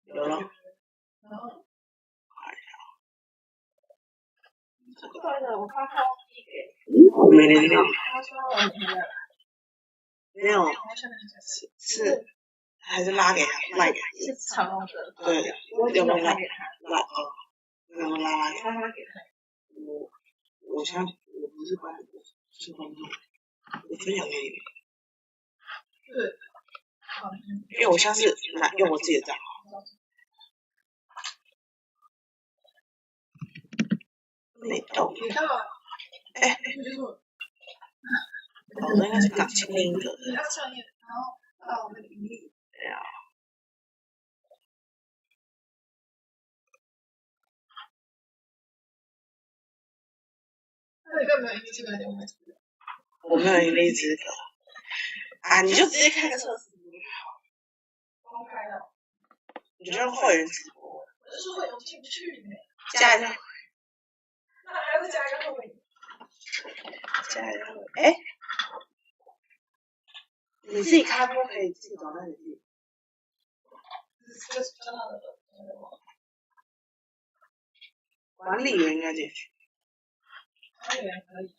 有了。然后这个我发票我没联络。没有，是还是拉给他，赖给他。是长龙的。对，有没有拉给他？拉哦，没有拉给他。拉给他。我现在我不是观众，是观众，我分享给你。对。因为我现在是用我自己的账号。没动。你到了。哎。我那个是港青另一个。你要创业，然后到那个盈利。对啊。那你根本没有盈利资格，我没有盈利资格。啊，你就直接开个测试就好。公开的。你就让会员直播。我是说会员进不去呢。加一下。那还是加一个会员。加一下会员。哎。你自己开播可以自己找到你自己。就是真的。管理员应该进去。管理员可以。